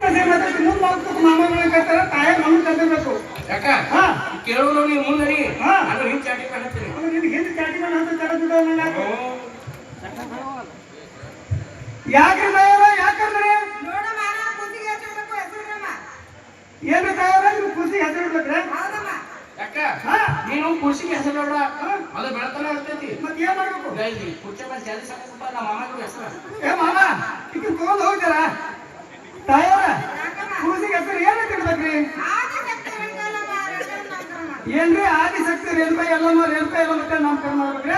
ಮುಂದೆ ಹೋಗ್ಬೇಕು ಮಾಮಗಳು ಕೇಳ್ತಾರ ತಾಯ ನಮ್ಗೆ ಕರ್ದಿರ್ಬೇಕು ಯಾಕ ಕೇಳೋರು ನೀವು ಮುಂದರಿ ಅದು ಹಿಂದೆ ಚಾಟಿ ಕಾಣತ್ತೀರಿ ನಿನ್ಗೆ ಹಿಂದೆ ಚಾಟಿ ಮಾಡಿ ಅಂತ ತರದಿದ್ದವನ್ನ ಯಾಕ್ರಿ ತಾಯವ್ರ ಯಾಕಂದ್ರೆ ಏನ್ರಿ ತಾಯವ್ರ ನೀವು ಖುಷಿಗೆ ಹೆಸರು ಇಡ್ಬೇಕ್ರೆ ಯಾಕ ನೀನು ಖುಷಿಗೆ ಹೆಸರು ನೋಡ ಅದು ಬೆಳತನ ಇರ್ತೈತಿ ಮತ್ತೆ ಏನ್ ಮಾಡ್ಬೇಕು ಕುರ್ಚಿ ಮೇಲೆ ಜಾಲಿ ಸಾಕಪ್ಪ ನಮ್ಮ ಮಾಮಗೂ ಹೆಸರು ಏ ಮಾಮ ಈಗ ತಗೊಂಡು ಹೋಗ್ತಾರ ತಾಯವ್ರ ಖುಷಿಗೆ ಹೆಸರು ಏನಂತ ಇಡ್ಬೇಕ್ರಿ ಏನ್ರಿ ಆದಿಶಕ್ತಿ ರೇಣುಕಾ ಎಲ್ಲಮ್ಮ ರೇಣುಕಾ ಎಲ್ಲ ಮತ್ತೆ ನಾಮಕರಣ ಮಾಡ್ಬೇಕ್ರಿ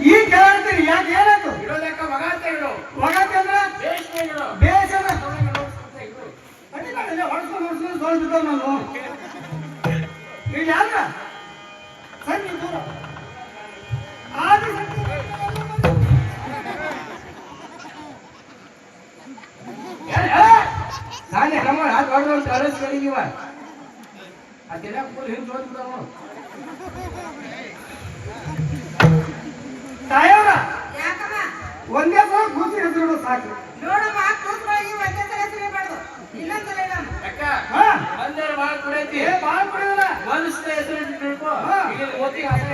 ಈ ಕೇಳ್ತೀರಿ ಯಾಕೆ ಏನಾಯ್ತು ಇಡೋದಕ್ಕ ವಗಾತೆ ಇಡು ವಗಾತಿ ಅಂದ್ರ ಬೇಸ್ ಅಂದ್ರ ಹೊಡ್ಸ್ಕೊಂಡು ಹೊಡ್ಸ್ಕೊಂಡು ಸೋಲ್ಬಿದ್ದಾವ ನಾನು ಈಗ ಯಾಕ ಸರಿ ದೂರ ಆದಿಶಕ್ತಿ ನಾನೇ ನಮ್ಮ ದೊಡ್ಡ ಒಂದು ಅರಸ್ ಕೇಳಿದೀವ ಅದೆಲ್ಲ ಫುಲ್ ಹಿಂದೆ ಸೋಲ್ಬಿದ್ದಾವ ತಾಯವ್ರ ಒಂದೇ ಸಲ ಕೂಸಿ ಹೆಸರು ಸಾಕು ಒಂದೇರು ಬಾಳ ಕುಡಿಯೈತಿ ಬಾಳ ಕುಡಿಯೋಲ್ಲ ಒಂದಿಷ್ಟ ಹೆಸರು ತಿಳ್ಕೊ ಈಗ ಓದಿ ಅಲ್ಲ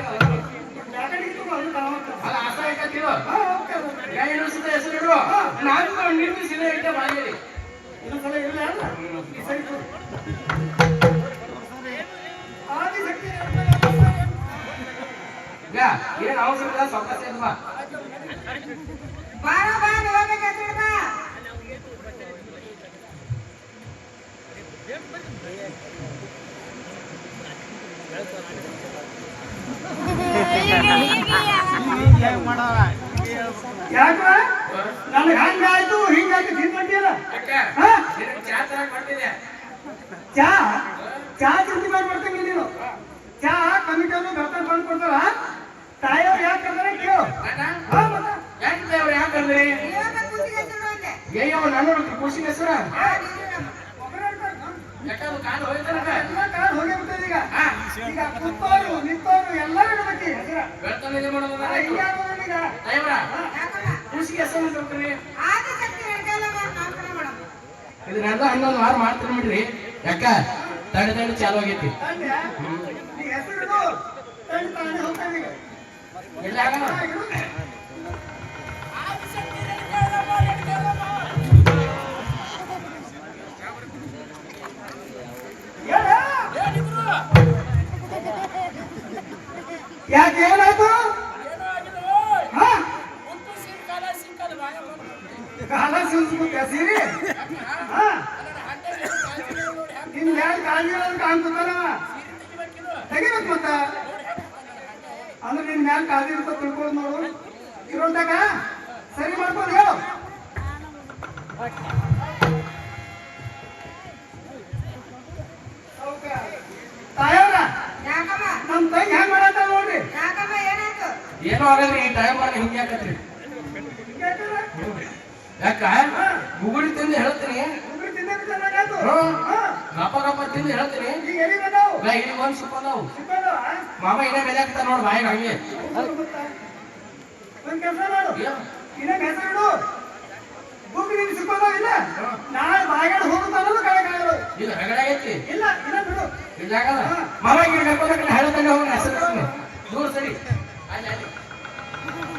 ಆಸ ಐತಿರೋ ಯೂನಿವರ್ಸಿಟಿ ಹೆಸರು ಇಡು ನಾನು ನಿರ್ಮಿಸಿದ ಇಟ್ಟ ಮಾಡಿರಿ ಇನ್ನೊಂದ್ಸಲ ಇಲ್ಲ ಅಲ್ಲ ಈ ಸರಿ ಆದಿಶಕ್ತಿ ಈಗ ಏನ್ ಅವಸರ ಇಲ್ಲ ಸೊಕ್ಕ ಸೇದ್ವಾ ಯಾಕ ನನಗೆ ಹಂಗಾಯ್ತು ಹಿಂಗಾಯ್ತು ತಿನ್ಕೊಂಡಿಲ್ಲ ಚಾ ತರಕ್ ಬರ್ತಿದ್ದೆ ಚಾ ಚಾ ಚಿಂತೆ ಮಾಡ್ಕೊಡ್ತಂಗಿ ನೀನು ಚಾ ಕಮಿಟಿಯವರು ಬರ್ತಾರೆ ಬಂದು ಕೊಡ್ತಾರ ತಾಯಿಯವ್ರು ಯಾಕೆ ಕರ್ತಾರೆ ಕೇಳು ಯಾಕೆ ಅವ್ರು ಯಾಕೆ ಕರ್ದ್ರಿ ಅಯ್ಯೋ ನಾನು ಖುಷಿ ಹೆಸರ ಯಾಕಂದ್ರೆ ಕಾಲು ಹೋಯ್ತಾರ ಎಲ್ಲ ಕಾಲು ಹೋಗಿಬಿಟ್ಟದ ಈಗ ಕುತ್ತೋರು ನಿಂತೋರು ಎಲ್ಲರೂ ಇಡಬೇಕು ಹೆಸರ ಬೆಳ್ತಾನೆ ಮಾಡೋದ ಹಿಂಗಾಗೋದೀಗ ಖುಷಿಗೆ ಹೆಸರು ಕೊಡ್ತೀರಿ ಇದನ್ನೆಲ್ಲ ಹನ್ನೊಂದು ವಾರ ಮಾಡ್ತೀನಿ ಬಿಡ್ರಿ ಯಾಕ ತಡೆ ತಡೆ ಚಾಲು ಆಗೈತಿ ಹೆಸರು ಹೋಗ್ತಾನೆ ಎಲ್ಲ ಆಗಲ್ಲ ಯಾಕೆ ಏನಾಯ್ತು ಕಾಲ ಸಿಲ್ಸ್ಬಿಟ್ಟೆ ಸೀರಿ ನಿನ್ ಯಾರು ಕಾಳಜಿ ಕಾಣ್ತಾನ ತೆಗಿಬೇಕು ಮತ್ತ ಅಂದ್ರೆ ನಿನ್ ಮ್ಯಾಲ ಕಾಳಜಿ ಇರ್ತ ತಿಳ್ಕೊಳ್ಳೋದು ನೋಡು ಇರೋದಾಗ ಸರಿ ಮಾಡ್ಕೊಂಡು ಹೇಳು ತಾಯವ್ರ ನಮ್ ತಂಗಿ ಹೆಂಗ್ ಮಾಡತ್ತ ನೋಡ್ರಿ ಏನೋ ಆಗಲ್ರಿ ಈ ಟೈಮ್ ಮಾಡಿ ಹಿಂಗೆ ಯಾಕತ್ರಿ ಯಾಕ ಗುಗುಡಿ ತಿಂದು ಹೇಳ್ತೀನಿ ಗಪ್ಪ ಗಪ್ಪ ತಿಂದು ಹೇಳ್ತೀನಿ ಇಲ್ಲಿ ಒಂದ್ ಸಿಕ್ಕೊಂಡವು ಮಾಮ ಇನ್ನ ಬೆಲೆ ಆಗ್ತಾರ ನೋಡ್ ಬಾಯಿಗೆ ಹಂಗೆ ಒಂದ್ ಕೆಲಸ ಮಾಡು ಇನ್ನೊಂದ್ ಹೆಸರು ಬುಕ್ ನಿನ್ ಸಿಕ್ಕೋದವ ಇಲ್ಲ ನಾಳೆ ಬಾಯಿಗಾಡ ಹೋಗುತ್ತ ಅನ್ನೋದು ಕಳೆಗಾಗಲ್ಲ ಇದು ಹೊರಗಡೆ ಆಗೈತಿ ಇಲ್ಲ ಇಲ್ಲ ಬಿಡು ಇಲ್ಲ ಆಗಲ್ಲ ಮಾಮ ಈಗ ಕರ್ಕೊಂಡ್ರೆ ಹೇಳ್ತಾನೆ ಹೋಗಿ ಹೆಸರು ದೂರ ಸರಿ ಅಲ್ಲಿ ಅಲ್ಲಿ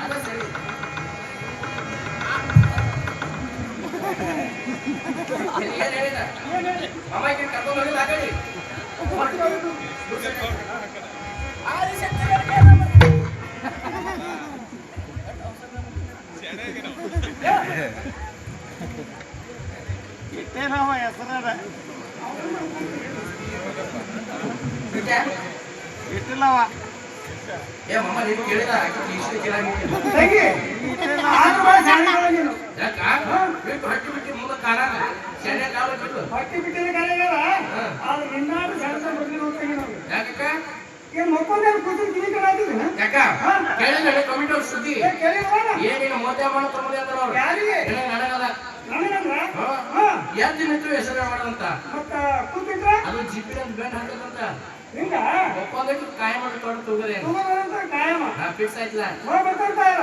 ಅದ ಸರಿ ಏನ್ ಹೇಳಿದ ಮಾಮ ಈಗ ಕರ್ಕೊಂಡು ಹೋಗಿಲ್ಲ ಆಗಲಿ ಇಟ್ಟೇನವ ಹೆಸರ ಇಟ್ಟಿಲ್ಲವ ಏ ಮಾಮ ನೀನು ಕೇಳಿದ ಇಷ್ಟು ಕೇಳಾಗಿಲ್ಲ ಹಟ್ಟಿ ಬಿಟ್ಟು ಮುಂದೆ ಕಾಣಲ್ಲ ಶೆಣೆ ಕಾಲ ಬಿಟ್ಟು ಹಟ್ಟಿ ಬಿಟ್ಟಿನ ಕಾಲಾಗಲ್ಲ ಆದ್ರೆ ನಿನ್ನಾಡು ಸಣ್ಣ ಬರ್ಲಿ ಹೋಗ್ತೀನಿ ನಾವು ಯಾಕ ಏನ್ ಮಕ್ಕೊಂದೇ ಕೂತಿನ ಕಿವಿ ಕಡೆ ಆಗಿದ್ದೀನ ಯಾಕ ಕೇಳಿದ ಕಮಿಟಿ ಅವ್ರ ಸುದ್ದಿ ಏನಿಲ್ಲ ಮೋದ್ಯ ಮಾಡೋ ತಮ್ಮದೇ ಅಂದ್ರ ಅವ್ರು ಯಾರಿಗೆ ನನಗದ ನನಗಂದ್ರ ಎದ್ದು ನಿಂತು ಹೆಸರು ಮಾಡೋದಂತ ಮತ್ತ ಕೂತಿದ್ರ ಅದು ಜಿಪಿ ಅಂತ ಬೆಂಡ್ ಹಾಕದಂತ ಹಿಂಗ ಒಪ್ಪಂದಕ್ಕೆ ಕಾಯ ಮಾಡಿ ತೊಗೊಂಡು ತಗೋದೇನು ಕಾಯಮ ಫಿಕ್ಸ್ ಆಯ್ತಲ್ಲ ಬರ್ತಾರ